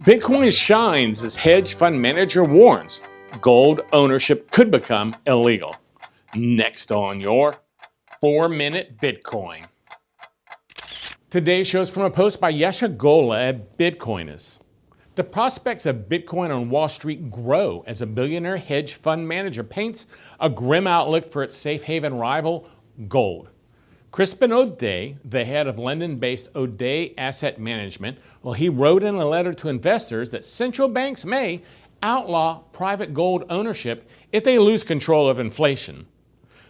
Bitcoin shines as hedge fund manager warns gold ownership could become illegal. Next on your 4-Minute Bitcoin. Today's show is from a post by Yasha Gola at Bitcoinist. The prospects of Bitcoin on Wall Street grow as a billionaire hedge fund manager paints a grim outlook for its safe haven rival, gold. Crispin Odey, the head of London-based Odey Asset Management, he wrote in a letter to investors that central banks may outlaw private gold ownership if they lose control of inflation.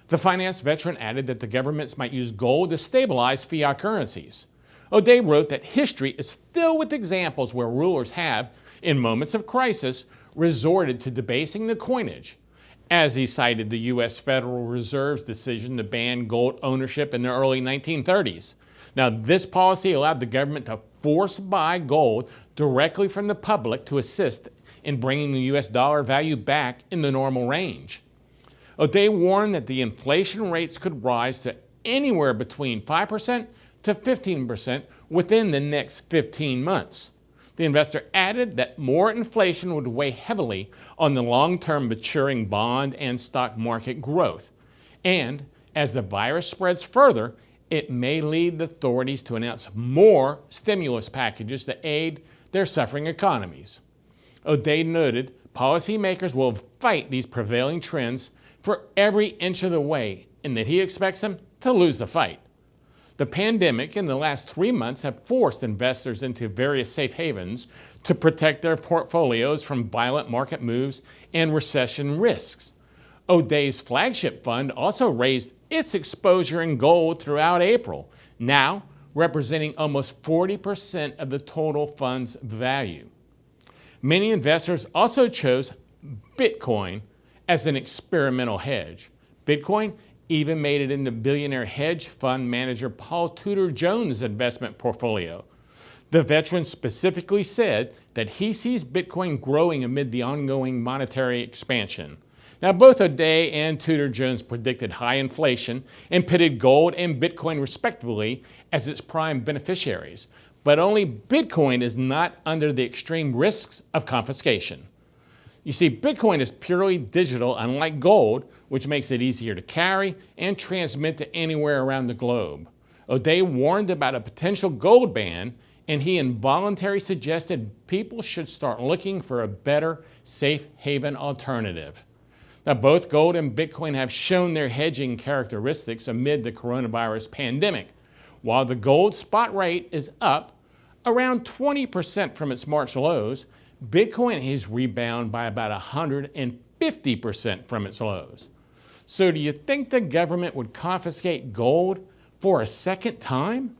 The finance veteran added that the governments might use gold to stabilize fiat currencies. Odey wrote that history is filled with examples where rulers have, in moments of crisis, resorted to debasing the coinage, as he cited the U.S. Federal Reserve's decision to ban gold ownership in the early 1930s. Now, this policy allowed the government to force buy gold directly from the public to assist in bringing the U.S. dollar value back in the normal range. Odey warned that the inflation rates could rise to anywhere between 5% to 15% within the next 15 months. The investor added that more inflation would weigh heavily on the long-term maturing bond and stock market growth. And as the virus spreads further, it may lead the authorities to announce more stimulus packages to aid their suffering economies. Odey noted policymakers will fight these prevailing trends for every inch of the way, and that he expects them to lose the fight. The pandemic in the last 3 months have forced investors into various safe havens to protect their portfolios from violent market moves and recession risks. Odey's flagship fund also raised its exposure in gold throughout April, now representing almost 40% of the total fund's value. Many investors also chose Bitcoin as an experimental hedge. Bitcoin even made it into billionaire hedge fund manager Paul Tudor Jones' investment portfolio. The veteran specifically said that he sees Bitcoin growing amid the ongoing monetary expansion. Now, both Odey and Tudor Jones predicted high inflation and pitted gold and Bitcoin respectively as its prime beneficiaries. But only Bitcoin is not under the extreme risks of confiscation. You see, Bitcoin is purely digital, unlike gold, which makes it easier to carry and transmit to anywhere around the globe. Odey warned about a potential gold ban, and he involuntarily suggested people should start looking for a better safe haven alternative. Now, both gold and Bitcoin have shown their hedging characteristics amid the coronavirus pandemic. While the gold spot rate is up around 20% from its March lows, Bitcoin has rebounded by about 150% from its lows. So do you think the government would confiscate gold for a second time?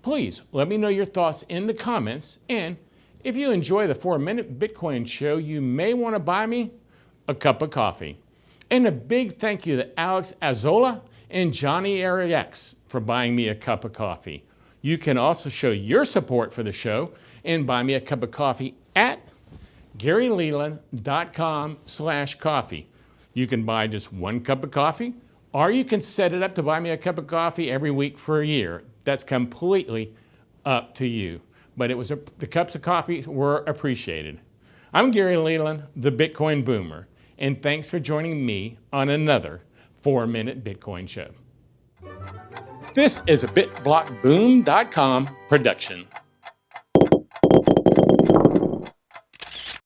Please let me know your thoughts in the comments. And if you enjoy the 4-Minute Bitcoin show, you may want to buy me a cup of coffee. And a big thank you to Alex Azola and Johnny Arias for buying me a cup of coffee. You can also show your support for the show and buy me a cup of coffee at GaryLeland.com/coffee. You can buy just 1 cup of coffee, or you can set it up to buy me a cup of coffee every week for a year. That's completely up to you. But the cups of coffee were appreciated. I'm Gary Leland, the Bitcoin Boomer, and thanks for joining me on another 4-Minute Bitcoin show. This is a BitBlockBoom.com production.